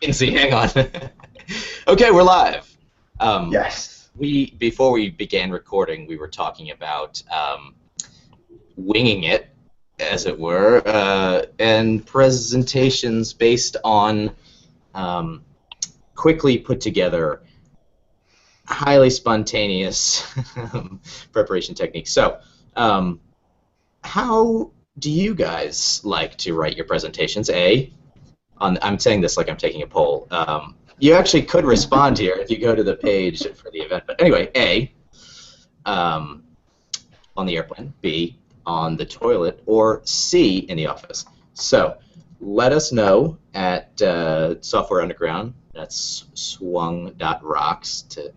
Lindsay, hang on. Okay, we're live. Yes. Before we began recording, we were talking about winging it, as it were, and presentations based on quickly put together, highly spontaneous preparation techniques. So, how do you guys like to write your presentations? I'm saying this like I'm taking a poll. You actually could respond here if you go to the page for the event. But anyway, A, on the airplane, B, on the toilet, or C, in the office. So let us know at Software Underground. That's swung.rocks to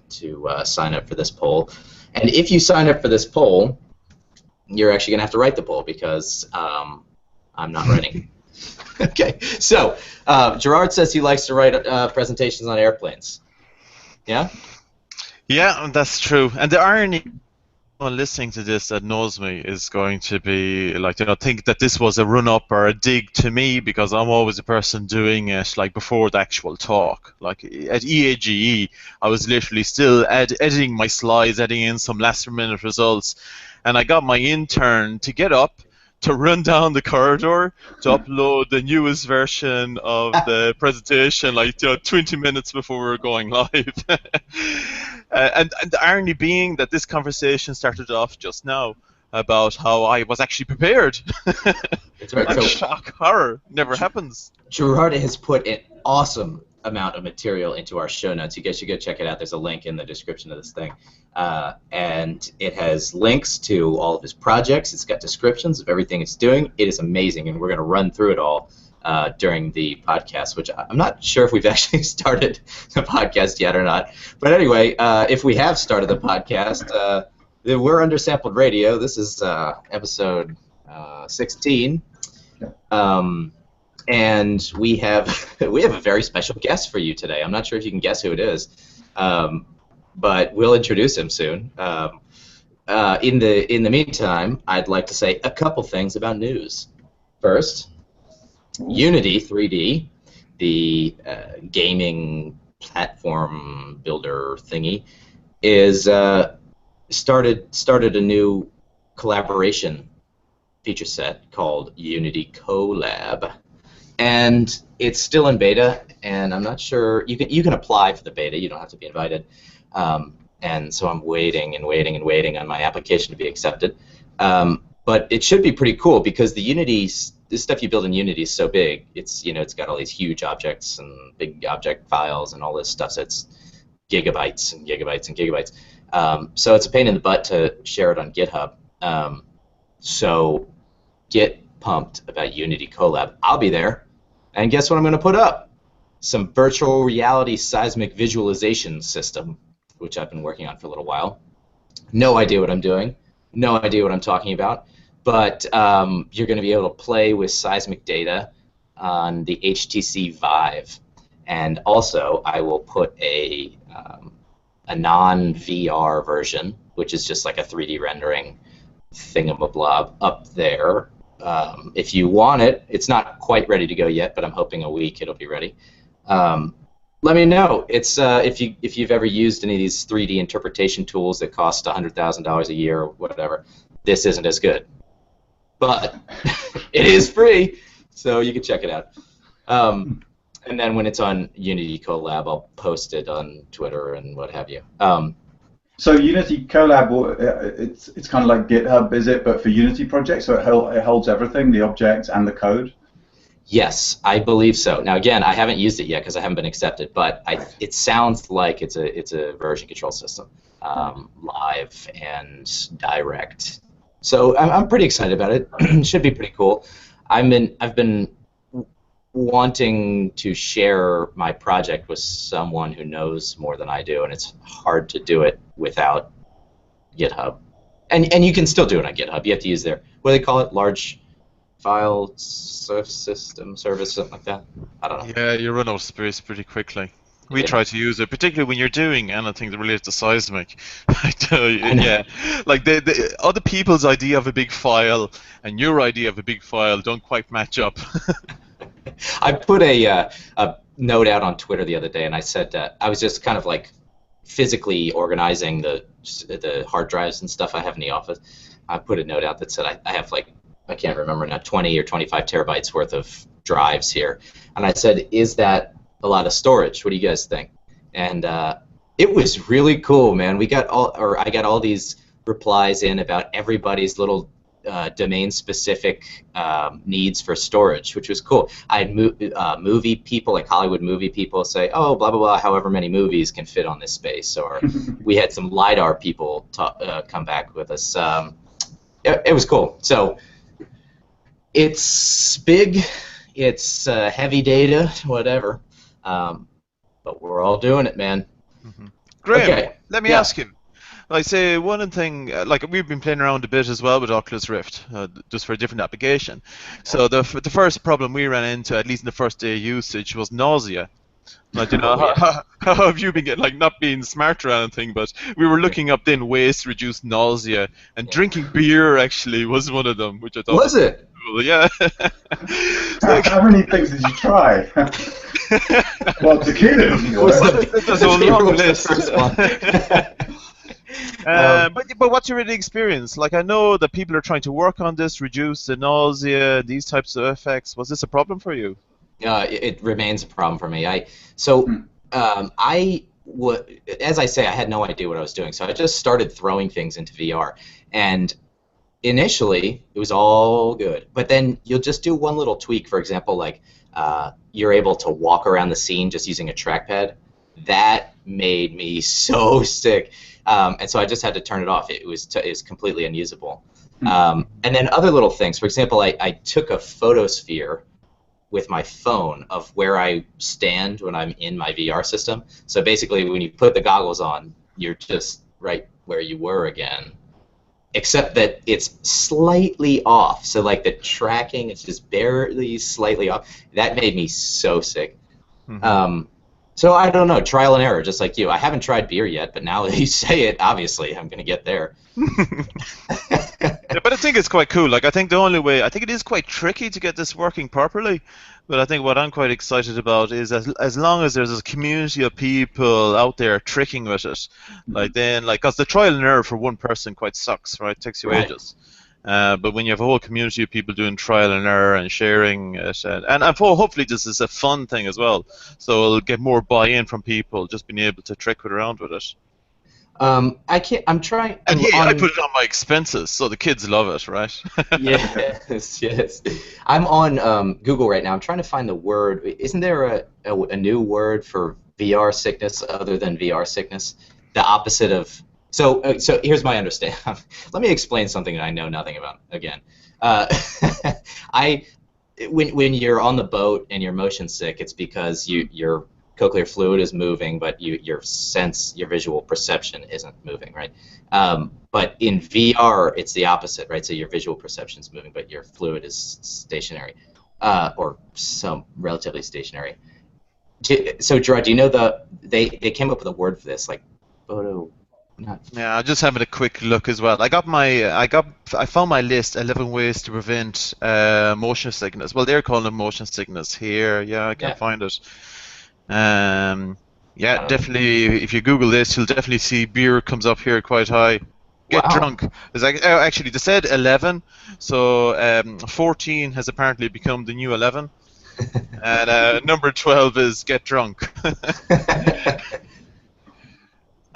sign up for this poll. And if you sign up for this poll, you're actually going to have to write the poll because I'm not writing. Okay, so Gerard says he likes to write presentations on airplanes. Yeah? Yeah, that's true. And the irony, anyone listening to this that knows me is going to be like, think that this was a run-up or a dig to me because I'm always a person doing it like before the actual talk. Like at EAGE, I was literally still editing my slides, editing in some last-minute results, and I got my intern to get up, to run down the corridor to upload the newest version of the presentation, like 20 minutes before we were going live. and the irony being that this conversation started off just now about how I was actually prepared. That's right. Like So, shock horror never happens. Gerard has put an awesome amount of material into our show notes. You guys should go check it out. There's a link in the description of this thing. And it has links to all of his projects. It's got descriptions of everything it's doing. It is amazing, and we're going to run through it all during the podcast, which I'm not sure if we've actually started the podcast yet or not. But anyway, if we have started the podcast, we're Undersampled Radio. This is episode 16. And we have a very special guest for you today. I'm not sure if you can guess who it is, but we'll introduce him soon. In the meantime, I'd like to say a couple things about news. First, Unity 3D, the gaming platform builder thingy, is started a new collaboration feature set called Unity Colab. And it's still in beta, and I'm not sure you can apply for the beta. You don't have to be invited. And so I'm waiting on my application to be accepted. But it should be pretty cool because the stuff you build in Unity is so big. It's got all these huge objects and big object files and all this stuff. So it's gigabytes and gigabytes and gigabytes. So it's a pain in the butt to share it on GitHub. So get pumped about Unity Colab. I'll be there. And guess what I'm going to put up? Some virtual reality seismic visualization system, which I've been working on for a little while. No idea what I'm doing. No idea what I'm talking about. But you're going to be able to play with seismic data on the HTC Vive. And also, I will put a non-VR version, which is just like a 3D rendering thingamablob up there. If you want it, it's not quite ready to go yet, but I'm hoping a week it'll be ready. Let me know. It's if you've ever used any of these 3D interpretation tools that cost $100,000 a year or whatever. This isn't as good, but it is free, so you can check it out. And then when it's on Unity Colab, I'll post it on Twitter and what have you. So Unity Colab, it's kind of like GitHub, is it? But for Unity projects, so it holds everything, the objects and the code. Yes, I believe so. Now again, I haven't used it yet because I haven't been accepted, but it sounds like it's a version control system, live and direct. So I'm pretty excited about it. It should be pretty cool. I've been wanting to share my project with someone who knows more than I do, and it's hard to do it without GitHub. And you can still do it on GitHub. You have to use their, what do they call it, large file system service, something like that. I don't know. Yeah, you run out of space pretty quickly. We try to use it, particularly when you're doing anything related to seismic. I tell you, yeah, like the other people's idea of a big file and your idea of a big file don't quite match up. I put a note out on Twitter the other day, and I said I was just kind of like physically organizing the hard drives and stuff I have in the office. I put a note out that said I have like, I can't remember now, 20 or 25 terabytes worth of drives here. And I said, is that a lot of storage? What do you guys think? And it was really cool, man. I got all these replies in about everybody's little domain-specific needs for storage, which was cool. I had movie people, like Hollywood movie people, say, oh, blah, blah, blah, however many movies can fit on this space. Or we had some LiDAR people come back with us. It was cool. So it's big, it's heavy data, whatever. But we're all doing it, man. Mm-hmm. Graham, okay. Let me ask you. I say one thing, like we've been playing around a bit as well with Oculus Rift, just for a different application. So the first problem we ran into, at least in the first day of usage, was nausea. Like, you know, how have you been getting, like, not being smart or anything, but we were looking up then ways to reduce nausea, and drinking beer actually was one of them, which I thought was it? Cool. Yeah. How many things did you try? Well, tequila. There's a long list. But what's your experience? Like, I know that people are trying to work on this, reduce the nausea, these types of effects. Was this a problem for you? It remains a problem for me. As I say, I had no idea what I was doing, so I just started throwing things into VR. And initially, it was all good. But then you'll just do one little tweak. For example, like you're able to walk around the scene just using a trackpad. That made me so sick. And so I just had to turn it off. It was completely unusable. And then other little things. For example, I took a photosphere with my phone of where I stand when I'm in my VR system. So basically, when you put the goggles on, you're just right where you were again, except that it's slightly off. So like the tracking is just barely slightly off. That made me so sick. Mm-hmm. So I don't know, trial and error, just like you. I haven't tried beer yet, but now that you say it, obviously I'm going to get there. Yeah, but I think it's quite cool. Like, I think it is quite tricky to get this working properly. But I think what I'm quite excited about is as long as there's a community of people out there tricking with it, because the trial and error for one person quite sucks, right? It takes you ages. But when you have a whole community of people doing trial and error and sharing it, and hopefully this is a fun thing as well, so it'll get more buy-in from people just being able to trick around with it. I can't. I'm trying. And I put it on my expenses, so the kids love it, right? Yes. I'm on Google right now. I'm trying to find the word. Isn't there a new word for VR sickness other than VR sickness? The opposite of. So here's my understanding. Let me explain something that I know nothing about. Again, when you're on the boat and you're motion sick, it's because your cochlear fluid is moving, but your visual perception isn't moving, right? But in VR, it's the opposite, right? So your visual perception is moving, but your fluid is stationary, or some relatively stationary. So Gerard, do you know they came up with a word for this, like photo? Yeah, I'm just having a quick look as well. I found my list, 11 ways to prevent motion sickness. Well, they're calling it motion sickness here. Yeah, I can't find it. Definitely. If you Google this, you'll definitely see beer comes up here quite high. Get drunk. It's like, actually, they said 11, so 14 has apparently become the new 11, and number 12 is get drunk.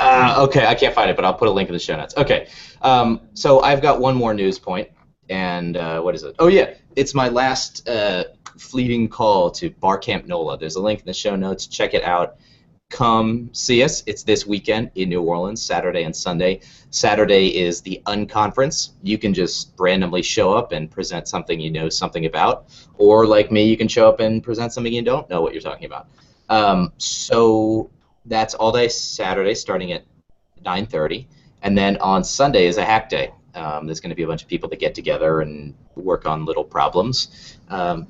Okay, I can't find it, but I'll put a link in the show notes. Okay, so I've got one more news point, and what is it? Oh yeah, it's my last fleeting call to Barcamp NOLA. There's a link in the show notes. Check it out. Come see us. It's this weekend in New Orleans, Saturday and Sunday. Saturday is the Unconference. You can just randomly show up and present something you know something about, or like me, you can show up and present something you don't know what you're talking about. So that's all day Saturday, starting at 9:30, and then on Sunday is a hack day. There's going to be a bunch of people that get together and work on little problems.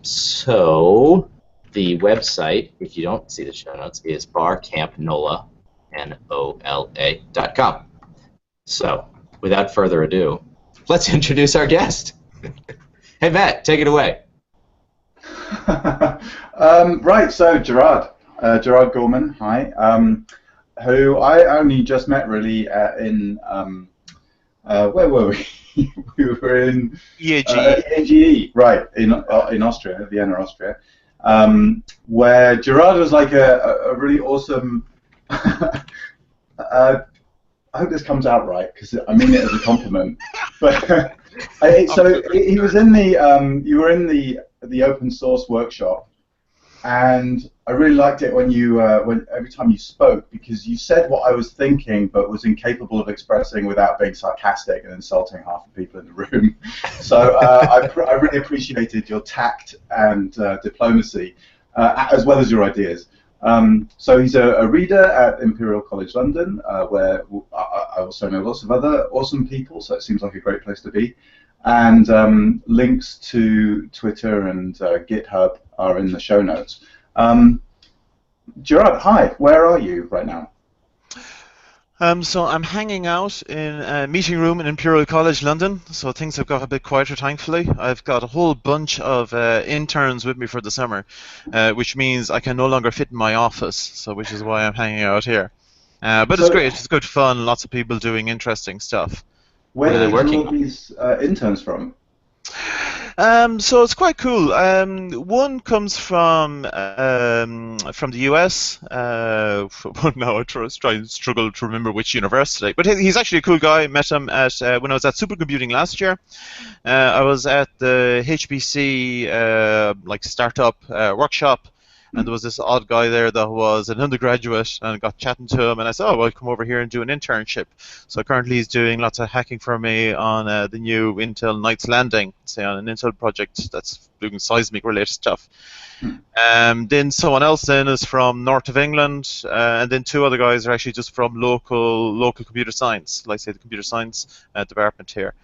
So the website, if you don't see the show notes, is barcampnola, NOLA.com. So without further ado, let's introduce our guest. Hey Matt, take it away. Right, so Gerard, Gerard Gorman, hi, who I only just met really in, where were we? We were in EAGE. EAGE, right, in Austria, Vienna, Austria, where Gerard was like a really awesome, I hope this comes out right, because I mean it as a compliment, but so he was in the, you were in the open source workshop, and I really liked it when you when every time you spoke, because you said what I was thinking but was incapable of expressing without being sarcastic and insulting half the people in the room. So I really appreciated your tact and diplomacy, as well as your ideas. So he's a reader at Imperial College London, where I also know lots of other awesome people, so it seems like a great place to be. And links to Twitter and GitHub are in the show notes. Gerard, hi, where are you right now? So I'm hanging out in a meeting room in Imperial College London, so things have got a bit quieter, thankfully. I've got a whole bunch of interns with me for the summer, which means I can no longer fit in my office, so which is why I'm hanging out here. But it's great, it's good fun, lots of people doing interesting stuff. Where are they did working all these interns from? So it's quite cool. One comes from the US. Now I try and struggle to remember which university, but he's actually a cool guy. Met him at when I was at Supercomputing last year. I was at the HPC like startup workshop. And there was this odd guy there that was an undergraduate, and I got chatting to him, and I said, oh, well, come over here and do an internship. So currently he's doing lots of hacking for me on the new Intel Knights Landing, say on an Intel project that's doing seismic-related stuff. Then someone else then is from north of England, and then two other guys are actually just from local computer science, like say the computer science department here.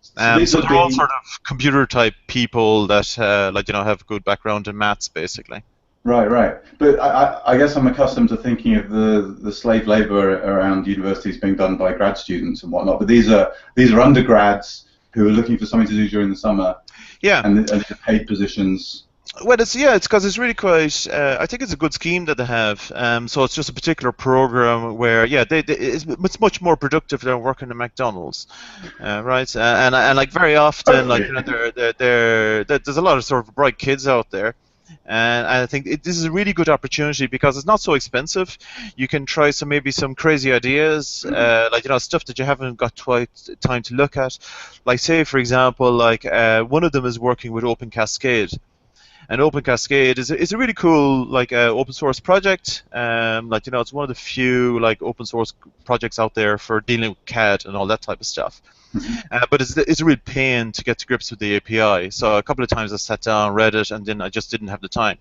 So they're all sort of computer-type people that like have a good background in maths, basically. Right. But I guess I'm accustomed to thinking of the slave labor around universities being done by grad students and whatnot. But these are undergrads who are looking for something to do during the summer. Yeah. And these are paid positions. Well, it's because it's really quite. I think it's a good scheme that they have. So it's just a particular program where, it's much more productive than working at McDonald's, right? And like very often, like there's a lot of sort of bright kids out there. And I think this is a really good opportunity because it's not so expensive. You can try maybe some crazy ideas, like stuff that you haven't got time to look at. Like say, for example, like one of them is working with Open Cascade. And Open Cascade is a really cool like open source project. It's one of the few like open source projects out there for dealing with CAD and all that type of stuff. But it's a real pain to get to grips with the API. So a couple of times I sat down, read it, and then I just didn't have the time.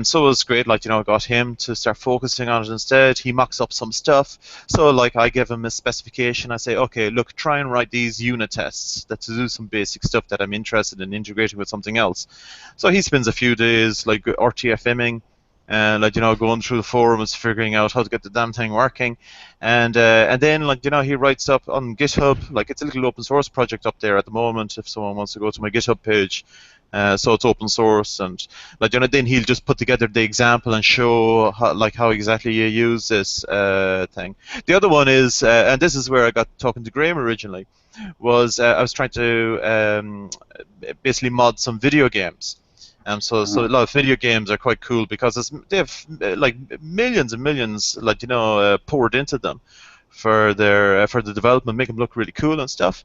So it was great, I got him to start focusing on it instead. He mocks up some stuff. So like I give him a specification. I say, okay, look, try and write these unit tests to do some basic stuff that I'm interested in integrating with something else. So he spends a few days like RTFMing. Going through the forums, figuring out how to get the damn thing working, and then he writes up on GitHub. Like it's a little open source project up there at the moment. If someone wants to go to my GitHub page, so it's open source, and then he'll just put together the example and show how exactly you use this thing. The other one is, and this is where I got talking to Graham originally, was I was trying to basically mod some video games. So a lot of video games are quite cool because they have like millions and millions poured into them for the development, make them look really cool and stuff.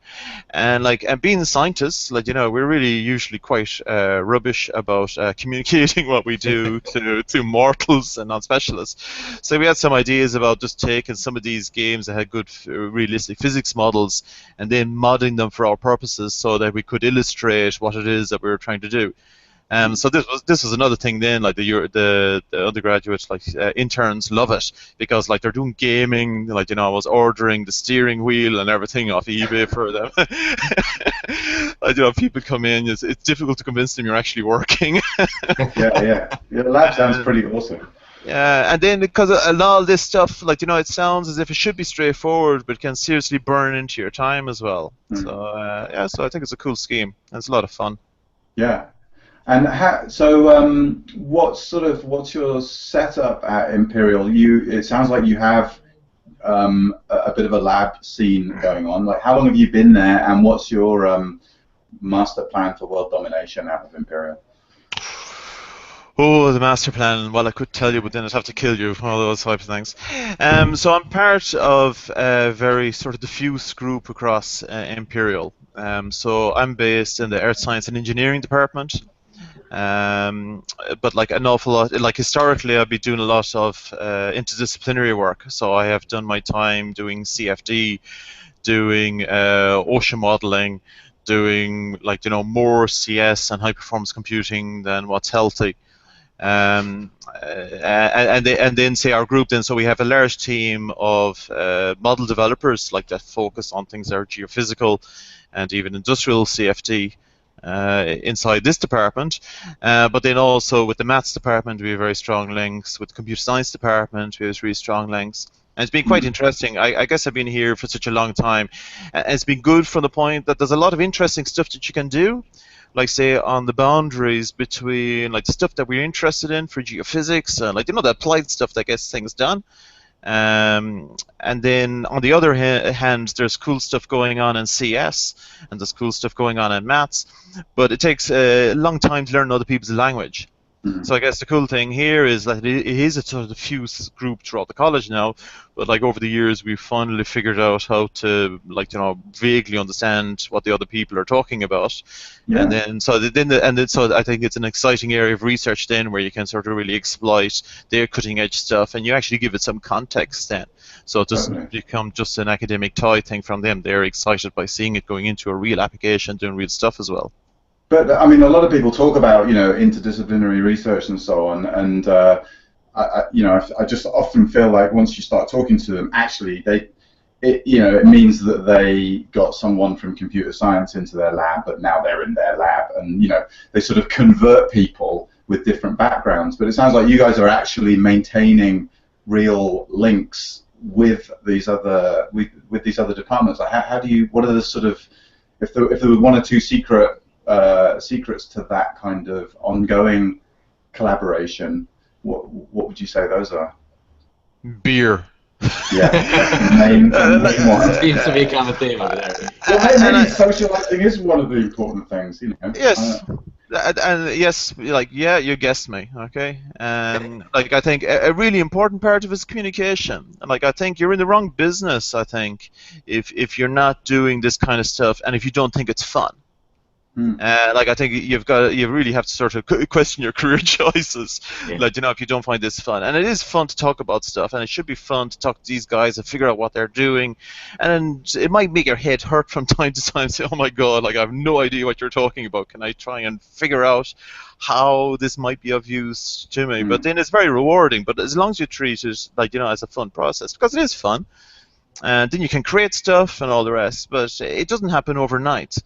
And being scientists, we're really usually quite rubbish about communicating what we do to mortals and non-specialists. So we had some ideas about just taking some of these games that had good realistic physics models and then modding them for our purposes so that we could illustrate what it is that we were trying to do. So this was another thing then, like the undergraduates, interns love it because they're doing gaming, I was ordering the steering wheel and everything off eBay for them. People come in, it's difficult to convince them you're actually working. Yeah. Your lab sounds pretty awesome. Yeah, and then because a lot of this stuff, it sounds as if it should be straightforward, but can seriously burn into your time as well. So so I think it's a cool scheme. It's a lot of fun. Yeah. And what's your setup at Imperial? It sounds like you have a bit of a lab scene going on. Like, how long have you been there, and what's your master plan for world domination out of Imperial? Oh, the master plan. Well, I could tell you, but then I'd have to kill you. All those types of things. So I'm part of a very sort of diffuse group across Imperial. So I'm based in the Earth Science and Engineering department. But like an awful lot, like historically, I've been doing a lot of interdisciplinary work. So I have done my time doing CFD, doing ocean modeling, doing more CS and high performance computing than what's healthy. And then say our group then, so we have a large team of model developers that focus on things that are geophysical and even industrial CFD inside this department, but then also with the maths department we have very strong links. With the computer science department we have really strong links, and it's been quite interesting. I guess I've been here for such a long time, and it's been good from the point that there's a lot of interesting stuff that you can do, like say on the boundaries between the stuff that we're interested in for geophysics and the applied stuff that gets things done. And then on the other hand, there's cool stuff going on in CS, and there's cool stuff going on in maths, but it takes a long time to learn other people's language. So I guess the cool thing here is that it is a sort of diffuse group throughout the college now, but over the years we've finally figured out how to vaguely understand what the other people are talking about. Yeah. And then so I think it's an exciting area of research then, where you can sort of really exploit their cutting edge stuff, and you actually give it some context then. So it doesn't become just an academic toy thing from them. They're excited by seeing it going into a real application, doing real stuff as well. But I mean, a lot of people talk about interdisciplinary research and so on, and I just often feel like once you start talking to them, actually it means that they got someone from computer science into their lab, but now they're in their lab, and they sort of convert people with different backgrounds. But it sounds like you guys are actually maintaining real links with these other departments. Like what are the sort of, if there were one or two secrets to that kind of ongoing collaboration, what would you say those are? Beer. Yeah, main one. Seems to be a common theme over there. Well, maybe socializing is one of the important things, Yes. And yes, you guessed me, okay? And I think a really important part of it is communication. And I think you're in the wrong business, I think, if you're not doing this kind of stuff and if you don't think it's fun. I think you really have to sort of question your career choices. Yeah. If you don't find this fun, and it is fun to talk about stuff, and it should be fun to talk to these guys and figure out what they're doing, and it might make your head hurt from time to time. Say, oh my God, I have no idea what you're talking about. Can I try and figure out how this might be of use to me? But then it's very rewarding. But as long as you treat it as a fun process, because it is fun, and then you can create stuff and all the rest. But it doesn't happen overnight.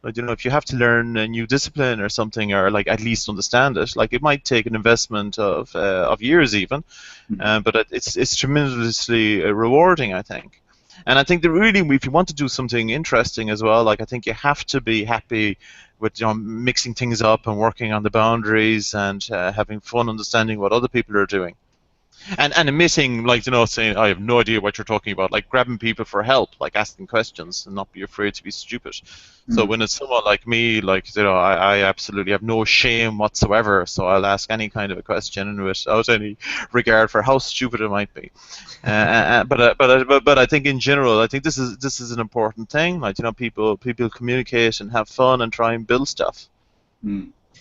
If you have to learn a new discipline or something, or at least understand it, it might take an investment of years even, but it's tremendously rewarding, I think. And I think that really, if you want to do something interesting as well, I think you have to be happy with mixing things up and working on the boundaries and having fun understanding what other people are doing. And admitting, saying, I have no idea what you're talking about, grabbing people for help, asking questions and not be afraid to be stupid. So when it's someone like me, I absolutely have no shame whatsoever, so I'll ask any kind of a question without any regard for how stupid it might be. But I think in general, I think this is an important thing. People communicate and have fun and try and build stuff.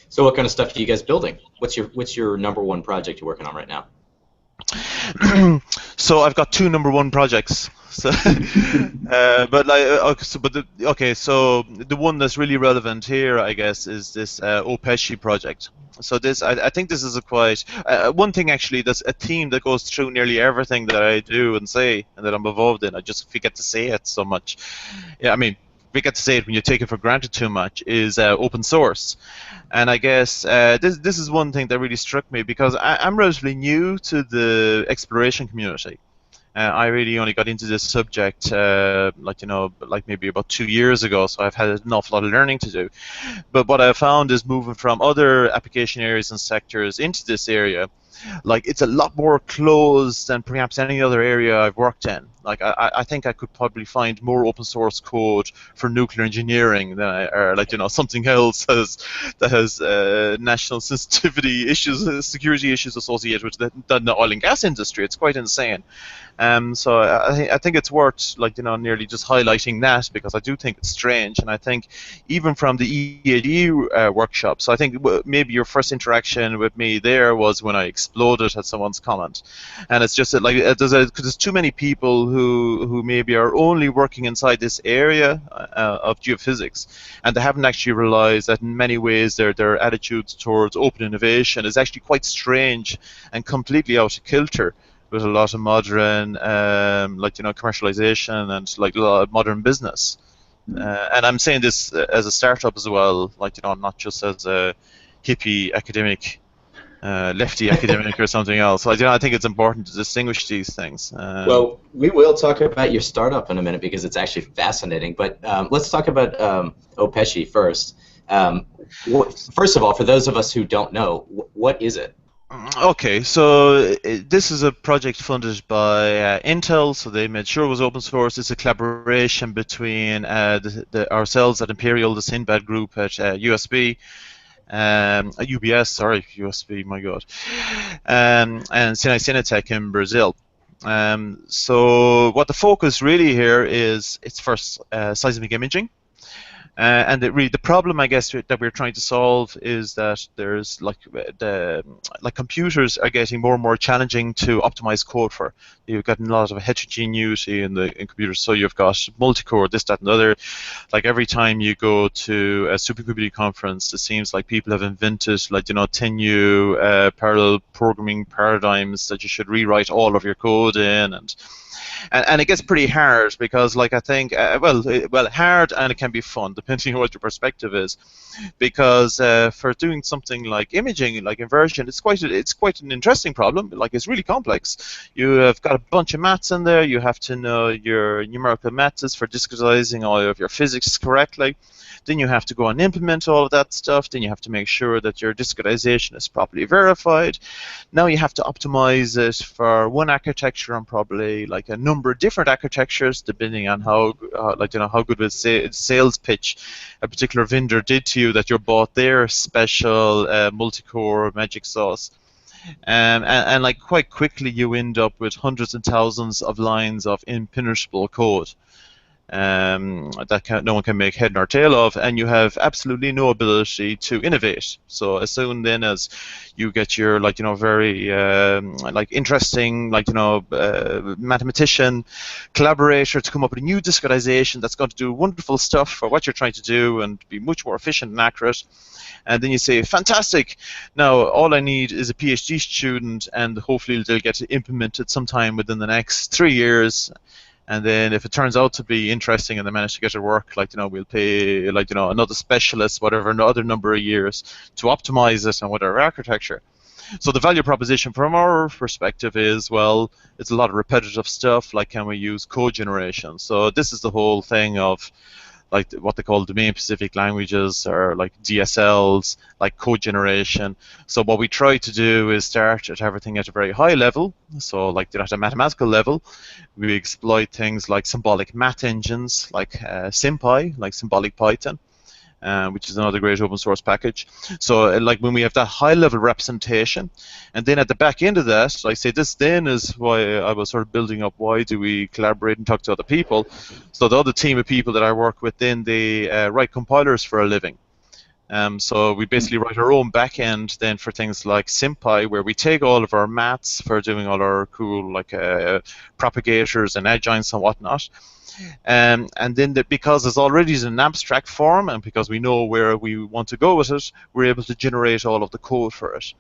So what kind of stuff are you guys building? What's your number one project you're working on right now? So I've got two number one projects. So, so the one that's really relevant here, I guess, is this OPESCI project. So I think this is a quite one thing actually. That's a theme that goes through nearly everything that I do and say and that I'm involved in. I just forget to say it so much. Yeah, I mean, we get to say it when you take it for granted too much, is open source. And I guess this is one thing that really struck me, because I'm relatively new to the exploration community. I really only got into this subject, like maybe about 2 years ago, so I've had an awful lot of learning to do. But what I found is moving from other application areas and sectors into this area, like it's a lot more closed than perhaps any other area I've worked in. Like I think I could probably find more open source code for nuclear engineering than or something else that has national sensitivity issues, security issues associated with the oil and gas industry. It's quite insane. So I think it's worth nearly just highlighting that, because I do think it's strange, and I think even from the EAD workshop. So I think maybe your first interaction with me there was when I exploded at someone's comment, and it's just that there's too many people who maybe are only working inside this area of geophysics, and they haven't actually realized that in many ways their attitudes towards open innovation is actually quite strange and completely out of kilter with a lot of modern, commercialization and a lot of modern business. And I'm saying this as a startup as well, not just as a hippie academic, lefty academic or something else. I think it's important to distinguish these things. Well, we will talk about your startup in a minute because it's actually fascinating. But let's talk about Opeshi first. First of all, for those of us who don't know, what is it? Okay, so this is a project funded by Intel, so they made sure it was open source. It's a collaboration between ourselves at Imperial, the Sinbad group at USB, USB, my God, and Cinetech in Brazil. So what the focus really here is, it's first seismic imaging. And the problem, I guess, that we're trying to solve is that there's computers are getting more and more challenging to optimize code for. You've got a lot of heterogeneity in computers, so you've got multi-core, this, that, and the other. Like every time you go to a supercomputing conference, it seems like people have invented 10 new parallel programming paradigms that you should rewrite all of your code in, and it gets pretty hard because, I think, hard, and it can be fun depending on what your perspective is, because for doing something like imaging, like inversion, it's quite an interesting problem. It's really complex. You have got a bunch of maths in there. You have to know your numerical methods for discretizing all of your physics correctly. Then you have to go and implement all of that stuff. Then you have to make sure that your discretization is properly verified. Now you have to optimize it for one architecture and probably a number of different architectures, depending on how good a sales pitch a particular vendor did to you that you bought their special multi-core magic sauce. And quite quickly you end up with hundreds and thousands of lines of impenetrable code that no one can make head nor tail of, and you have absolutely no ability to innovate. So as soon then as you get your very interesting mathematician collaborator to come up with a new discretization that's going to do wonderful stuff for what you're trying to do and be much more efficient and accurate, and then you say, fantastic, now all I need is a PhD student, and hopefully they'll get it implemented sometime within the next 3 years. And then if it turns out to be interesting and they manage to get it work, we'll pay another specialist, whatever, another number of years to optimize it and whatever architecture. So the value proposition from our perspective is, well, it's a lot of repetitive stuff, can we use code generation? So this is the whole thing of what they call domain-specific languages, or DSLs, code generation. So what we try to do is start at everything at a very high level. So at a mathematical level, we exploit things like symbolic math engines, like SymPy, like symbolic Python, which is another great open source package. So when we have that high level representation, and then at the back end of that, this then is why I was sort of building up, why do we collaborate and talk to other people? So the other team of people that I work with, then they write compilers for a living. So we basically write our own back end then for things like SymPy, where we take all of our maths for doing all our cool propagators and adjoints and whatnot. And then because it's already in an abstract form, and because we know where we want to go with it, we're able to generate all of the code for it.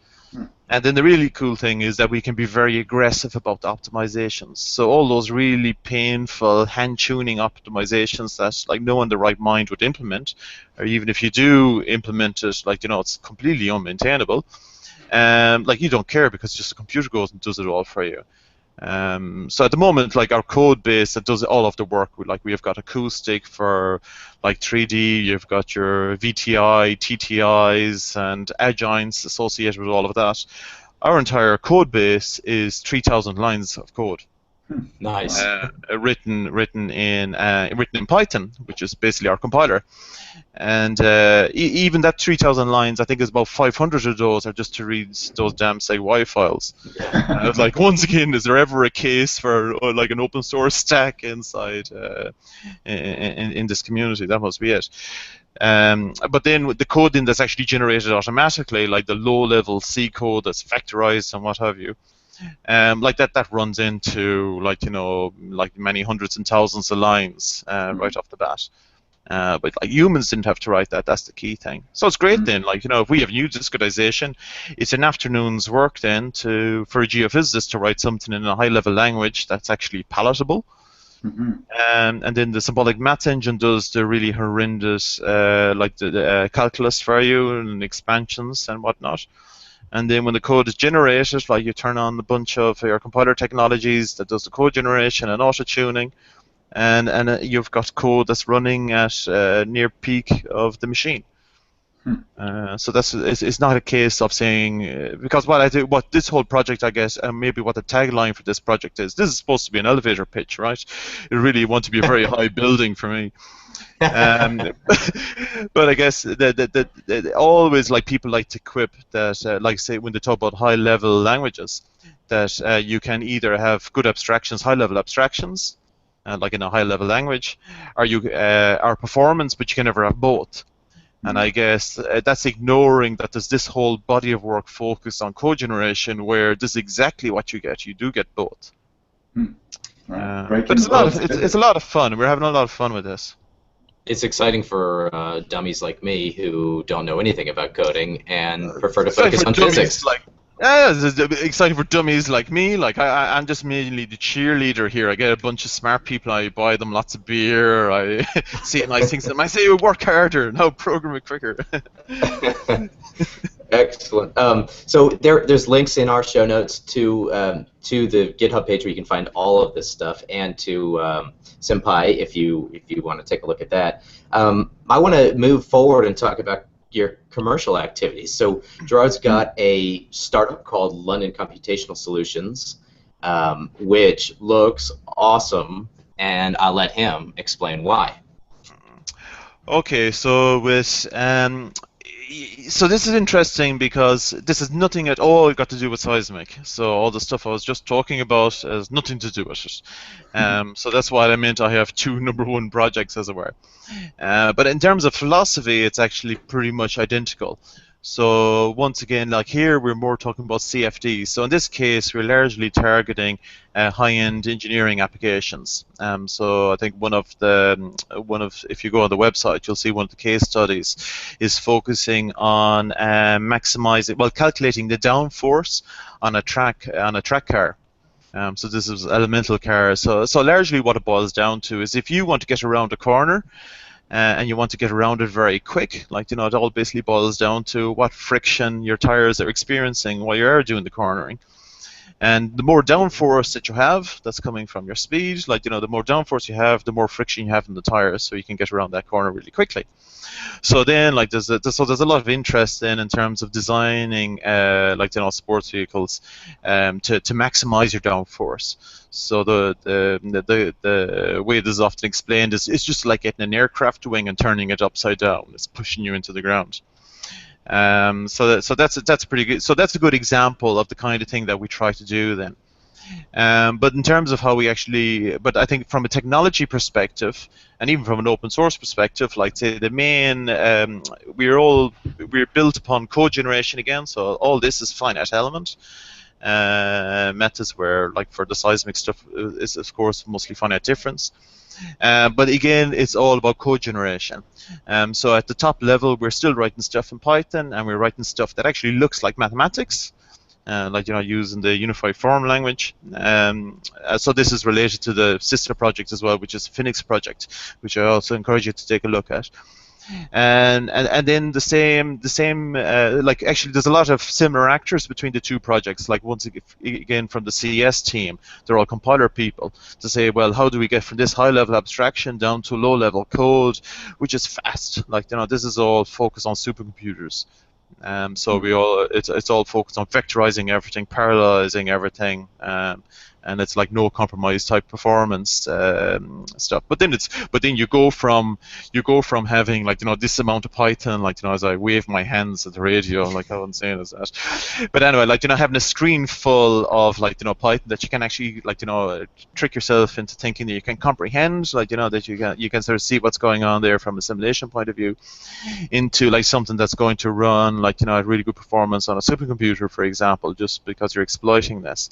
And then the really cool thing is that we can be very aggressive about the optimizations. So all those really painful hand-tuning optimizations that no one in the right mind would implement, or even if you do implement it, it's completely unmaintainable. You don't care because just the computer goes and does it all for you. So at the moment, like our code base that does all of the work, like we have got acoustic for like 3D, you've got your VTI, TTIs, and adjoints associated with all of that. Our entire code base is 3,000 lines of code. Nice. Written in Python, which is basically our compiler, and even that 3,000 lines, I think is about 500 of those are just to read those damn SegWi files. Like, once again, is there ever a case for like an open source stack inside in this community? That must be it. But then with the coding that's actually generated automatically, like the low-level C code that's factorized and what have you. Like that runs into, like, you know, like many hundreds and thousands of lines right off the bat. But like humans didn't have to write that. That's the key thing. So it's great then. Like, you know, if we have new discretization, it's an afternoon's work then for a geophysicist to write something in a high-level language that's actually palatable. And then the symbolic math engine does the really horrendous, like the calculus for you and expansions and whatnot. And then when the code is generated, like, you turn on a bunch of your compiler technologies that does the code generation and auto-tuning, and you've got code that's running at near peak of the machine. So it's not a case of saying, because what this whole project, I guess, and maybe what the tagline for this project is, this is supposed to be an elevator pitch, right? It really want to be a very high building for me. But I guess that always, like, people like to quip that, like, say, when they talk about high-level languages, that you can either have good abstractions, high-level abstractions, like in a high-level language, or you are performance, but you can never have both. And I guess that's ignoring that there's this whole body of work focused on code generation, where this is exactly what you get. You do get both. But it's a lot of fun. We're having a lot of fun with this. It's exciting for dummies like me who don't know anything about coding and prefer to focus on physics. It's exciting for dummies like me. Like, I'm just mainly the cheerleader here. I get a bunch of smart people. I buy them lots of beer. I see nice things. I say, work harder. No, program it quicker. Excellent. So there's links in our show notes to the GitHub page where you can find all of this stuff, and to Senpai if you want to take a look at that. I want to move forward and talk about your commercial activities. So Gerard's got a startup called London Computational Solutions, which looks awesome, and I'll let him explain why. Okay, so so this is interesting because this has nothing at all got to do with seismic. So all the stuff I was just talking about has nothing to do with it. So that's why I meant I have two #1 projects, as it were. But in terms of philosophy, it's actually pretty much identical. So once again, like here, we're more talking about CFD. So in this case, we're largely targeting high-end engineering applications. So I think if you go on the website, you'll see one of the case studies is focusing on calculating the downforce on a track car. So this is elemental cars. So largely what it boils down to is, if you want to get around a corner, and you want to get around it very quick, like, you know, it all basically boils down to what friction your tires are experiencing while you're doing the cornering. And the more downforce that you have that's coming from your speed, like, you know, the more downforce you have, the more friction you have in the tires, so you can get around that corner really quickly. So then, like, there's a lot of interest in terms of designing, like, you know, sports vehicles to maximize your downforce. So the way this is often explained is it's just like getting an aircraft wing and turning it upside down. It's pushing you into the ground. So that's pretty good. So that's a good example of the kind of thing that we try to do then. But in terms of how we but I think from a technology perspective, and even from an open source perspective, like, say, the main, we're built upon code generation again. So all this is finite element methods, where, like, for the seismic stuff is of course mostly finite difference. But again, it's all about code generation. So at the top level, we're still writing stuff in Python, and we're writing stuff that actually looks like mathematics, like, you know, using the unified form language. So this is related to the sister project as well, which is the Phoenix project, which I also encourage you to take a look at. and then the same like actually there's a lot of similar actors between the two projects. Like once again from the CS team, they're all compiler people to say, well, how do we get from this high level abstraction down to low level code, which is fast? Like this is all focused on supercomputers. So it's all focused on vectorizing everything, parallelizing everything, and it's like no compromise type performance stuff. But then you go from having like this amount of Python, like as I wave my hands at the radio, like how insane is that? But anyway, like having a screen full of like Python that you can actually like trick yourself into thinking that you can comprehend, like that you can sort of see what's going on there from a simulation point of view, into like something that's going to run like a really good performance on a supercomputer, for example, just because you're exploiting this.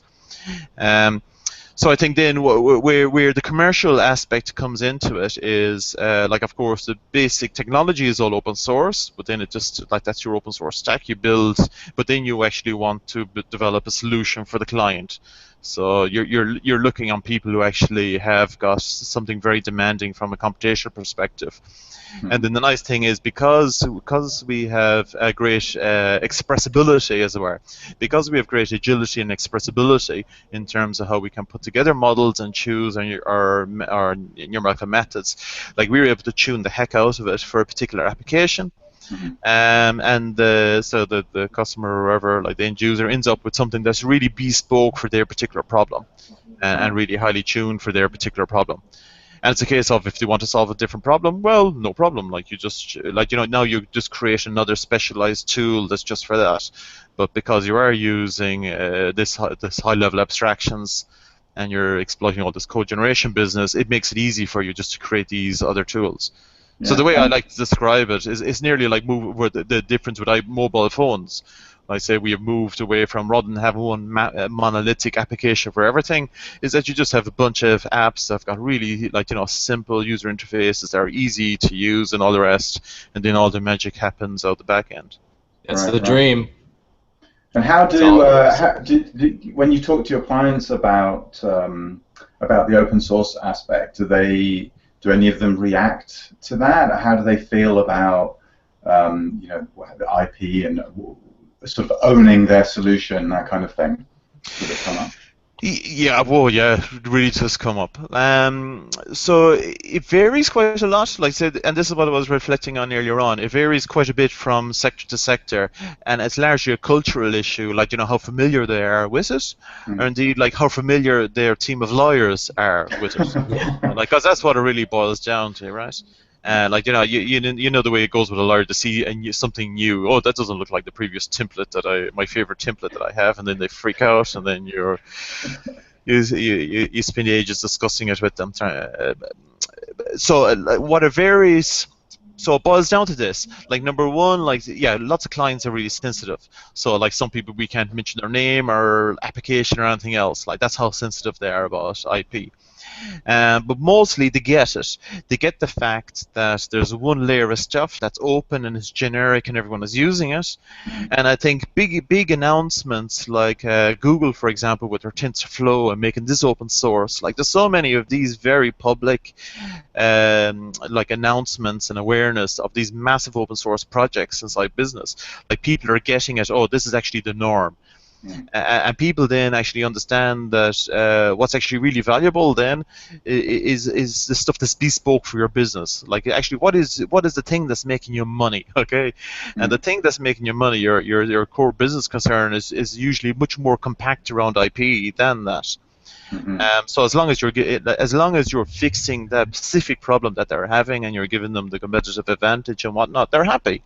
So I think then where the commercial aspect comes into it is like, of course, the basic technology is all open source, but then it just like that's your open source stack you build, but then you actually want to develop a solution for the client. So you're looking on people who actually have got something very demanding from a computational perspective. And then the nice thing is because we have a great expressibility, as it were, because we have great agility and expressibility in terms of how we can put together models and choose our numerical methods, like we were able to tune the heck out of it for a particular application. So the customer or whoever, like the end user, ends up with something that's really bespoke for their particular problem and really highly tuned for their particular problem. And it's a case of if you want to solve a different problem, well, no problem. Like you just now you just create another specialized tool that's just for that. But because you are using this high level abstractions and you're exploiting all this code generation business, it makes it easy for you just to create these other tools. Yeah. So the way I like to describe it is nearly like the difference with mobile phones. I say we have moved away from, rather than having one monolithic application for everything, is that you just have a bunch of apps that have got really simple user interfaces that are easy to use and all the rest, and then all the magic happens out the back end. That's the dream. And how do when you talk to your clients about the open source aspect, do any of them react to that? How do they feel about the IP and sort of owning their solution, that kind of thing? Did it come up? Yeah, it really does come up. So it varies quite a lot. Like I said, and this is what I was reflecting on earlier on. It varies quite a bit from sector to sector, and it's largely a cultural issue. Like how familiar they are with it, or indeed like how familiar their team of lawyers are with it. Like, because that's what it really boils down to, right? Like you know the way it goes with a lawyer to see something new. Oh, that doesn't look like the previous template my favorite template that I have, and then they freak out, and then you spend ages discussing it with them. So what it varies. So it boils down to this. Like number one, lots of clients are really sensitive. So like some people, we can't mention their name or application or anything else. Like that's how sensitive they are about IP. But mostly they get it. They get the fact that there's one layer of stuff that's open and is generic and everyone is using it. And I think big announcements like Google, for example, with their TensorFlow and making this open source. Like there's so many of these very public like announcements and awareness of these massive open source projects inside business. Like people are getting it. Oh, this is actually the norm. And people then actually understand that what's actually really valuable then is the stuff that's bespoke for your business. Like actually, what is the thing that's making you money? Okay, and the thing that's making you money, your core business concern is usually much more compact around IP than that. So as long as you're fixing that specific problem that they're having and you're giving them the competitive advantage and whatnot, they're happy.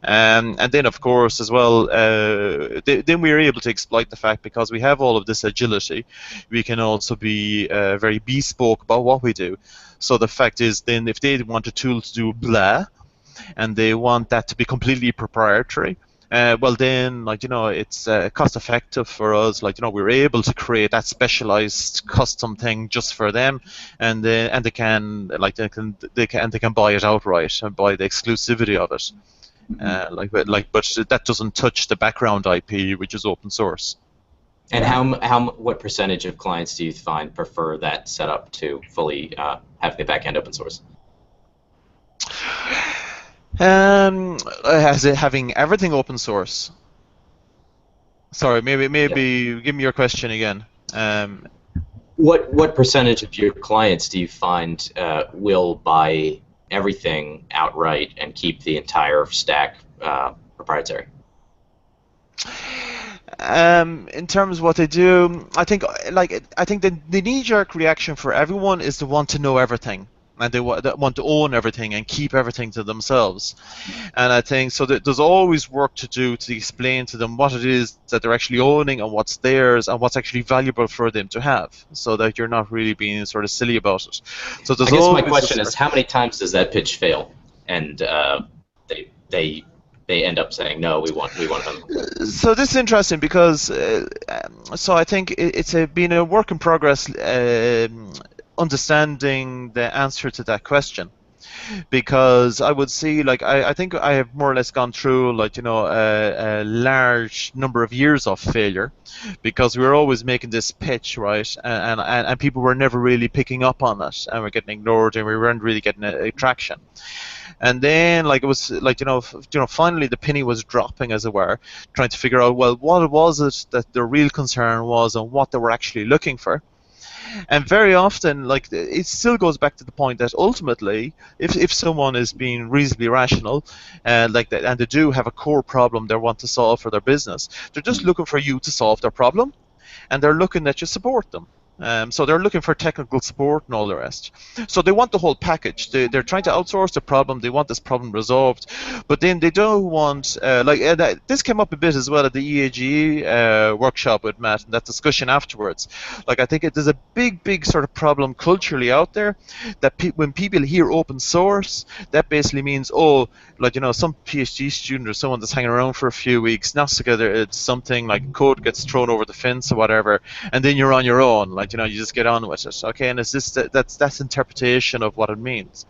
And then, of course, as well, then we are able to exploit the fact, because we have all of this agility, we can also be very bespoke about what we do. So the fact is, then, if they want a tool to do blah, and they want that to be completely proprietary, well then, it's cost-effective for us. We're able to create that specialized custom thing just for them, and they can buy it outright and buy the exclusivity of it. But that doesn't touch the background IP, which is open source. And what percentage of clients do you find prefer that setup to fully having the backend open source? Having everything open source. Sorry, maybe give me your question again. What percentage of your clients do you find will buy everything outright and keep the entire stack proprietary? In terms of what they do, I think the knee-jerk reaction for everyone is to want to know everything, and they want to own everything and keep everything to themselves. And I think so that there's always work to do to explain to them what it is that they're actually owning and what's theirs and what's actually valuable for them to have, so that you're not really being sort of silly about it. So I guess my question is, how many times does that pitch fail, and they end up saying, no, we want them. So this is interesting because so I think it's been a work in progress understanding the answer to that question, because I would see, like, I think I have more or less gone through, like, a large number of years of failure, because we were always making this pitch, right, and people were never really picking up on it, and we're getting ignored, and we weren't really getting a traction. And then, like, it was like, finally the penny was dropping, as it were, trying to figure out, well, what was it that the real concern was and what they were actually looking for. And very often, like, it still goes back to the point that ultimately, if someone is being reasonably rational, like that, and they do have a core problem they want to solve for their business, they're just looking for you to solve their problem, and they're looking that you support them. So they're looking for technical support and all the rest. So they want the whole package. They're trying to outsource the problem. They want this problem resolved, but then they don't want this came up a bit as well at the EAGE workshop with Matt, and that discussion afterwards. Like, I think there's a big sort of problem culturally out there that when people hear open source, that basically means, oh, like, some PhD student or someone that's hanging around for a few weeks knocks together it's something like code gets thrown over the fence or whatever, and then you're on your own. Like, you just get on with it, okay? And it's this that's interpretation of what it means.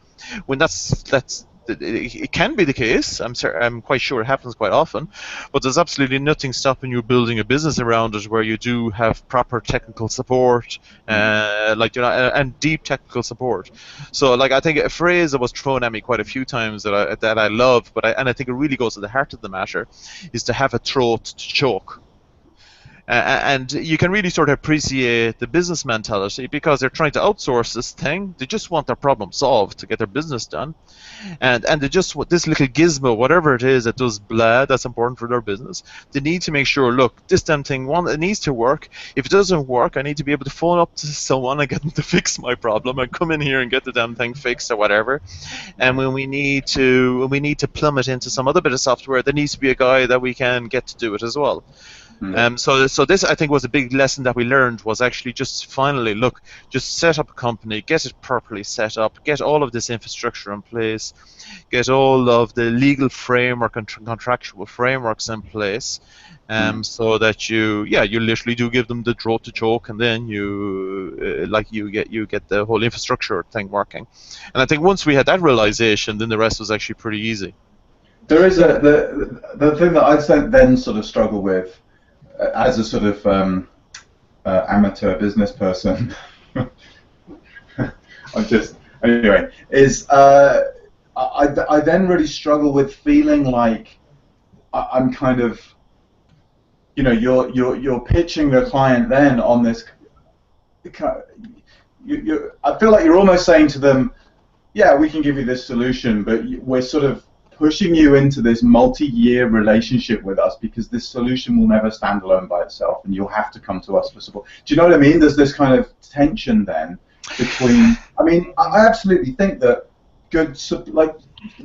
When it can be the case. I'm quite sure it happens quite often, but there's absolutely nothing stopping you building a business around it where you do have proper technical support, and deep technical support. So, like, I think a phrase that was thrown at me quite a few times that I love, and I think it really goes to the heart of the matter, is to have a throat to choke. And you can really sort of appreciate the business mentality, because they're trying to outsource this thing. They just want their problem solved to get their business done, and they just want this little gizmo, whatever it is that does blah, that's important for their business. They need to make sure, look, this damn thing, it needs to work. If it doesn't work, I need to be able to phone up to someone and get them to fix my problem, and come in here and get the damn thing fixed or whatever. And when we need to plumb it into some other bit of software, there needs to be a guy that we can get to do it as well. So this, I think, was a big lesson that we learned, was actually just finally, look, just set up a company, get it properly set up, get all of this infrastructure in place, get all of the legal framework and contractual frameworks in place, so that you literally do give them the throat to choke, and then you get the whole infrastructure thing working. And I think once we had that realization, then the rest was actually pretty easy. There is the thing that I then sort of struggle with, as a sort of amateur business person, is I then really struggle with feeling like I'm kind of, you're pitching the client then on this. I feel like you're almost saying to them, yeah, we can give you this solution, but we're sort of pushing you into this multi-year relationship with us, because this solution will never stand alone by itself, and you'll have to come to us for support. Do you know what I mean? There's this kind of tension then between. I mean, I absolutely think that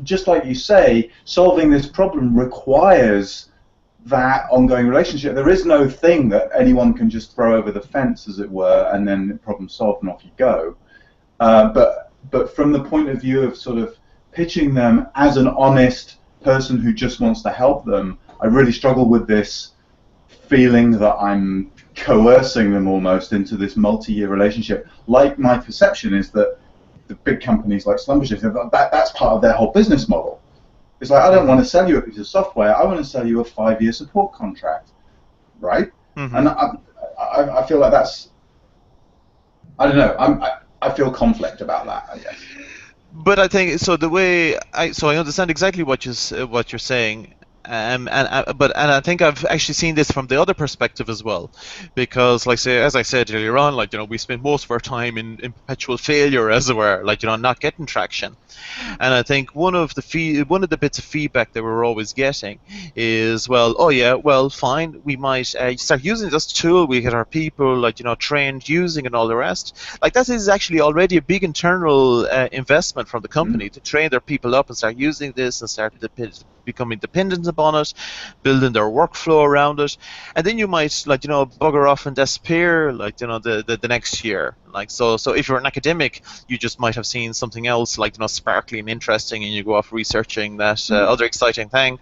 just like you say, solving this problem requires that ongoing relationship. There is no thing that anyone can just throw over the fence, as it were, and then the problem solved and off you go. But from the point of view of sort of pitching them as an honest person who just wants to help them, I really struggle with this feeling that I'm coercing them almost into this multi-year relationship. Like, my perception is that the big companies like Schlumberger, that's part of their whole business model. It's like, I don't want to sell you a piece of software, I want to sell you a 5-year support contract, right? Mm-hmm. And I feel like that's, I don't know, I feel conflict about that, I guess. But I think so. The way I understand exactly what you're saying, and I think I've actually seen this from the other perspective as well, because like say as I said earlier on, like we spend most of our time in perpetual failure, as it were, like not getting traction. And I think one of the bits of feedback that we're always getting is, well, oh yeah, well, fine, we might start using this tool. We get our people trained using and all the rest. Like that is actually already a big internal investment from the company to train their people up and start using this and start becoming dependent upon it, building their workflow around it, and then you might bugger off and disappear the next year. Like so if you're an academic, you just might have seen something else sparkly and interesting, and you go off researching that other exciting thing,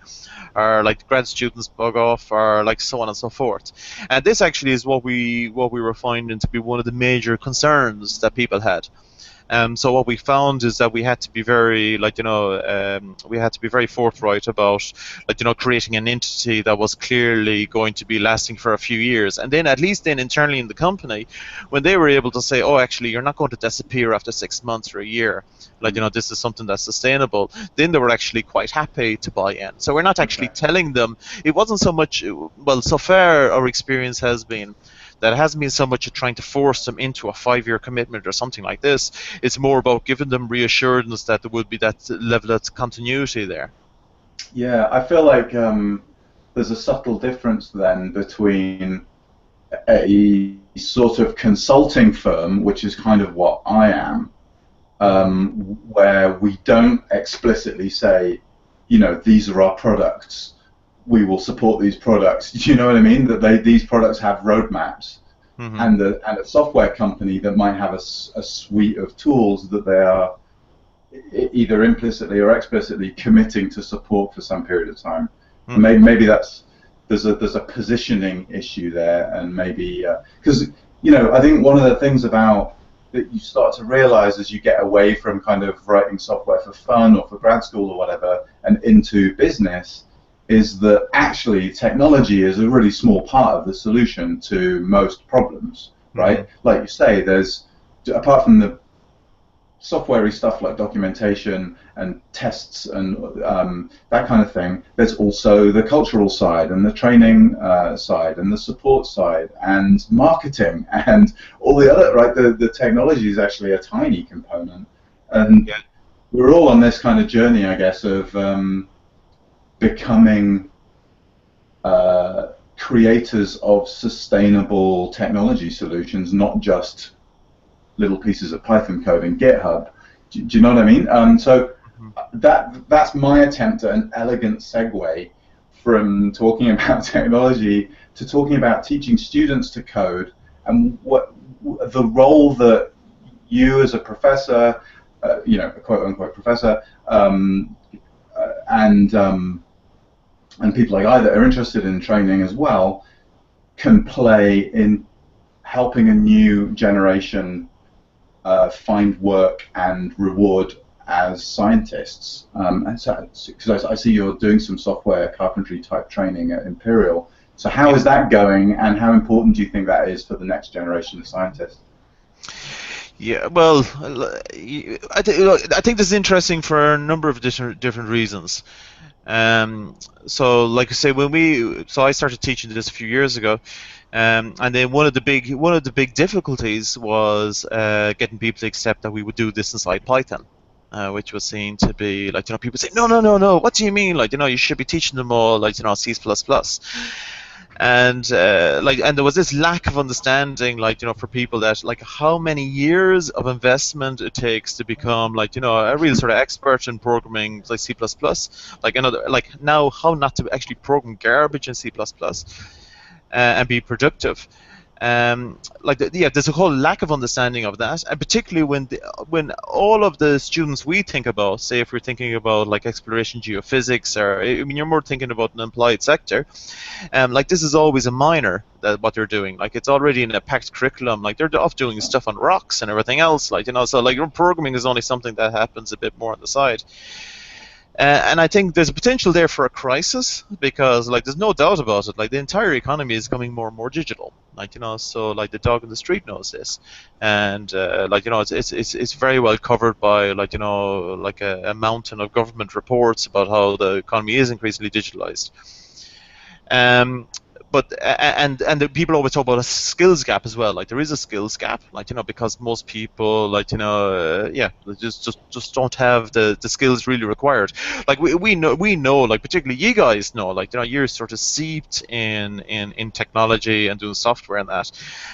or like grad students bug off, or like so on and so forth. And this actually is what we were finding to be one of the major concerns that people had. So what we found is that we had to be very, we had to be very forthright about, creating an entity that was clearly going to be lasting for a few years. And then, at least then internally in the company, when they were able to say, oh, actually, you're not going to disappear after 6 months or a year, this is something that's sustainable, then they were actually quite happy to buy in. So we're not actually telling them, it wasn't so much, well, so far our experience has been that it hasn't been so much trying to force them into a 5-year commitment or something like this. It's more about giving them reassurance that there would be that level of continuity there. Yeah, I feel like there's a subtle difference then between a sort of consulting firm, which is kind of what I am, where we don't explicitly say, these are our products, we will support these products. Do you know what I mean? That these products have roadmaps, and a software company that might have a suite of tools that they are either implicitly or explicitly committing to support for some period of time. Maybe there's a positioning issue there, and maybe because I think one of the things about that you start to realize as you get away from kind of writing software for fun or for grad school or whatever and into business, is that actually technology is a really small part of the solution to most problems, right? Like you say, there's, apart from the software-y stuff like documentation and tests and that kind of thing, there's also the cultural side and the training side and the support side and marketing and all the other, right? The technology is actually a tiny component. And we're all on this kind of journey, I guess, of becoming creators of sustainable technology solutions, not just little pieces of Python code in GitHub. Do you know what I mean? So that's my attempt at an elegant segue from talking about technology to talking about teaching students to code, and what the role that you as a professor, a quote-unquote professor, and people like I that are interested in training as well, can play in helping a new generation find work and reward as scientists. Because I see you're doing some software carpentry type training at Imperial. So how is that going, and how important do you think that is for the next generation of scientists? Yeah, well, I think this is interesting for a number of different reasons. So like I say, I started teaching this a few years ago, and then one of the big difficulties was getting people to accept that we would do this inside Python, which was seen to be people say no, what do you mean, you should be teaching them all C++. And and there was this lack of understanding for people that how many years of investment it takes to become a real sort of expert in programming like C++, now how not to actually program garbage in C++, and be productive. There's a whole lack of understanding of that, and particularly when all of the students we think about, say if we're thinking about exploration geophysics, or you're more thinking about an applied sector, this is always a minor that what they're doing. It's already in a packed curriculum. They're off doing stuff on rocks and everything else. So programming is only something that happens a bit more on the side. And I think there's a potential there for a crisis because, like, there's no doubt about it. Like, the entire economy is becoming more and more digital. Like, so like the dog in the street knows this, and like, it's very well covered by, like, like a mountain of government reports about how the economy is increasingly digitalized. Um, but and the people always talk about a skills gap as well. Like, there is a skills gap, like, because most people, like, they just don't have the skills really required. Like, we know, like, particularly you guys know, like, you're sort of seeped in technology and doing software and that,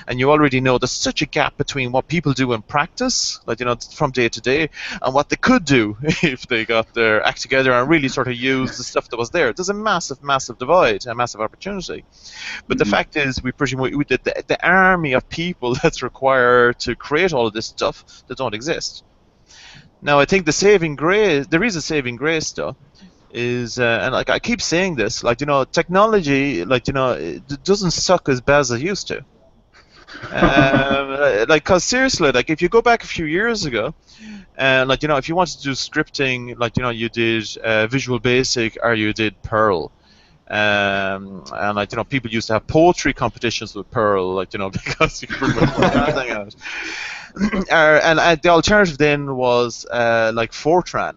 and you already know there's such a gap between what people do in practice, like, from day to day, and what they could do if they got their act together and really sort of use the stuff that was there. There's a massive divide, a massive opportunity. But the fact is, we pretty much the army of people that's required to create all of this stuff that don't exist. Now, I think the saving grace, there is a saving grace though, is and like I keep saying this, like, technology, like, it doesn't suck as bad as it used to. Like, cause seriously, like, if you go back a few years ago, like, if you wanted to do scripting, like, you did Visual Basic or you did Perl. And, like, people used to have poetry competitions with Perl, like, because you could put anything out. And the alternative then was like Fortran,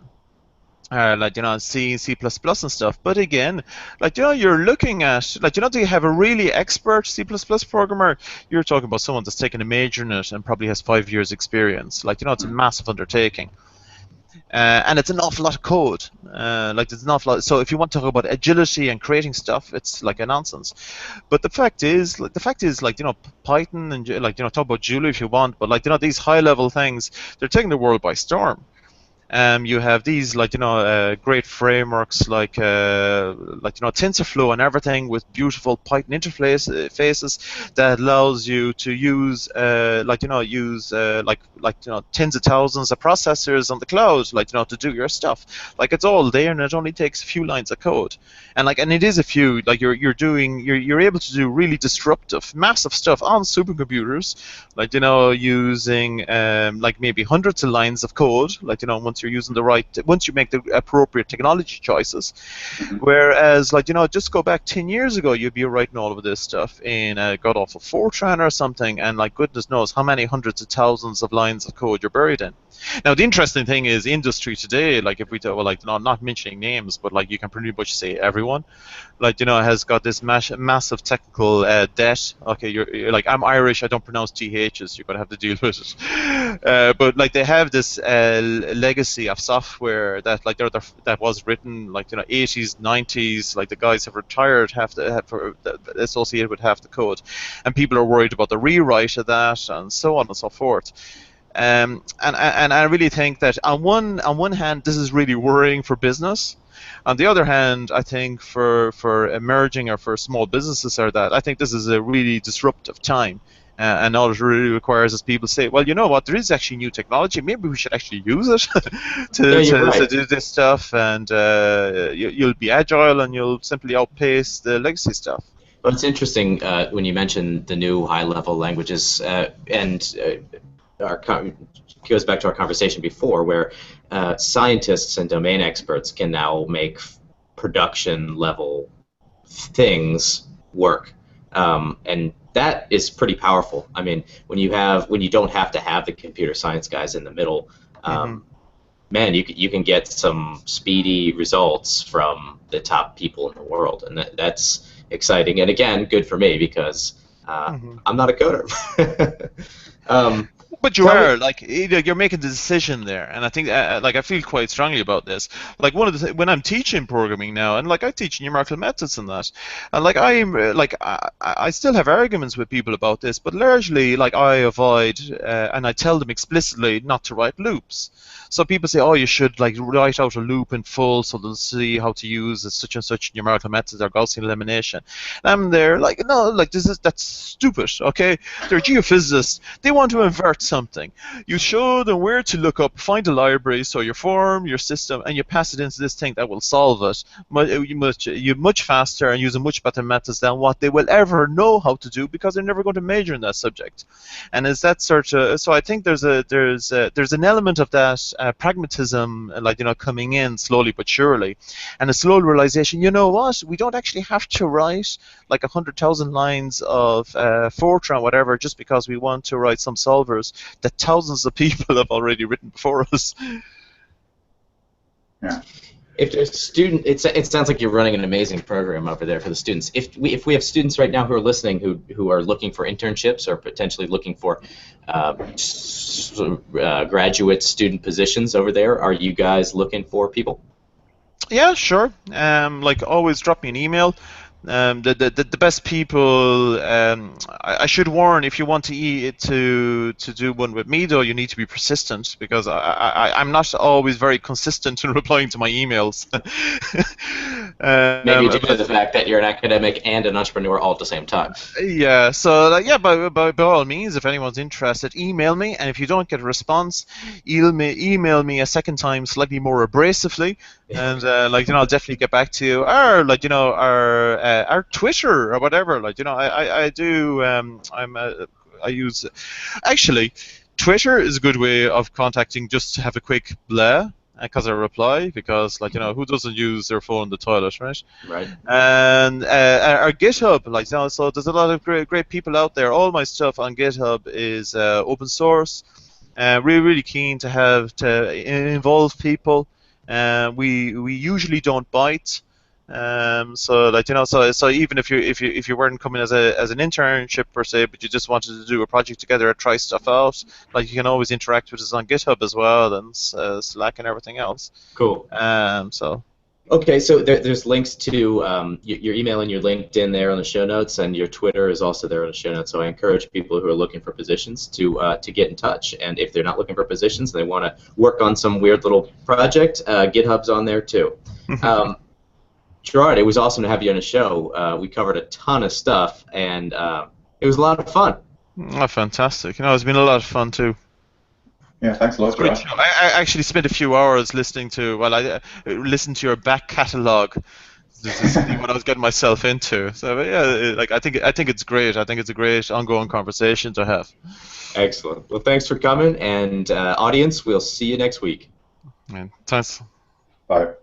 like, C, C++ and stuff. But again, like, you're looking at, like, do you have a really expert C++ programmer? You're talking about someone that's taken a major in it and probably has 5 years experience. Like, it's a massive undertaking. And it's an awful lot of code. Like, there's an awful lot. So if you want to talk about agility and creating stuff, it's like a nonsense. But the fact is, like, Python and, like, talk about Julia if you want, but, like, these high-level things, they're taking the world by storm. You have these, like, great frameworks like TensorFlow and everything with beautiful Python interfaces that allows you to use tens of thousands of processors on the cloud, like, to do your stuff. Like, it's all there, and it only takes a few lines of code. And it is a few, like, you're able to do really disruptive, massive stuff on supercomputers, like, using like maybe hundreds of lines of code, like, once you make the appropriate technology choices. Whereas, like, just go back 10 years ago, you'd be writing all of this stuff in god awful Fortran or something, and, like, goodness knows how many hundreds of thousands of lines of code you're buried in. Now, the interesting thing is, industry today, like, if we talk, well, like, not mentioning names, but, like, you can pretty much say everyone, like, has got this massive technical debt. Okay, you're like, I'm Irish, I don't pronounce THs, you're going to have to deal with it. But, like, they have this legacy of software that, like, that was written, like, 80s, 90s, like, the guys have retired associated with half the code. And people are worried about the rewrite of that, and so on and so forth. And I really think that on one hand, this is really worrying for business. On the other hand, I think for emerging or for small businesses I think this is a really disruptive time. And all it really requires is people say, well, you know what, there is actually new technology, maybe we should actually use it to do this stuff, and you'll be agile and you'll simply outpace the legacy stuff. Well, it's interesting when you mention the new high-level languages, goes back to our conversation before, where scientists and domain experts can now make production-level things work, and that is pretty powerful. I mean, when you don't have to have the computer science guys in the middle, man, you can get some speedy results from the top people in the world, and that's exciting. And again, good for me because I'm not a coder. But you are, like, you're making the decision there, and I think, like, I feel quite strongly about this. Like, one of the when I'm teaching programming now, and, like, I teach numerical methods and that, and, like, I still have arguments with people about this, but largely, like, I avoid and I tell them explicitly not to write loops. So people say, oh, you should, like, write out a loop in full so they'll see how to use such and such numerical methods or Gaussian elimination. And I'm there, like, no, like, that's stupid, okay? They're geophysicists. They want to invert something, you show them where to look up, find a library, so your form, your system, and you pass it into this thing that will solve it much faster and using much better methods than what they will ever know how to do, because they're never going to major in that subject. And is that sort of, so I think there's an element of that pragmatism, coming in slowly but surely, and a slow realization. You know what? We don't actually have to write like 100,000 lines of Fortran, whatever, just because we want to write some solvers that thousands of people have already written before us. Yeah. If there's a student, it sounds like you're running an amazing program over there for the students. If we have students right now who are listening who are looking for internships or potentially looking for graduate student positions over there, are you guys looking for people? Yeah, sure. Always drop me an email. The best people. I should warn, if you want to do one with me, though, you need to be persistent, because I'm not always very consistent in replying to my emails. Maybe due to the fact that you're an academic and an entrepreneur all at the same time. Yeah. So by all means, if anyone's interested, email me, and if you don't get a response, email me a second time, slightly more abrasively, and I'll definitely get back to you. Or our Twitter or whatever. I use actually Twitter is a good way of contacting, just to have a quick blah, because I reply, because who doesn't use their phone in the toilet, right? Right. And our GitHub, so there's a lot of great people out there. All my stuff on GitHub is open source. Really keen to involve people. We usually don't bite. So even if you weren't coming as an internship per se, but you just wanted to do a project together or try stuff out, you can always interact with us on GitHub as well, and Slack and everything else. Cool. Okay, so there's links to your email and your LinkedIn there on the show notes, and your Twitter is also there on the show notes. So I encourage people who are looking for positions to get in touch. And if they're not looking for positions and they want to work on some weird little project, GitHub's on there too. Gerard, it was awesome to have you on the show. We covered a ton of stuff, and it was a lot of fun. Oh, fantastic! It's been a lot of fun too. Yeah, thanks a lot, Gerard. I actually spent a few hours listening to your back catalogue to see what I was getting myself into. So yeah, I think it's great. I think it's a great ongoing conversation to have. Excellent. Well, thanks for coming, and audience, we'll see you next week. Thanks. Bye.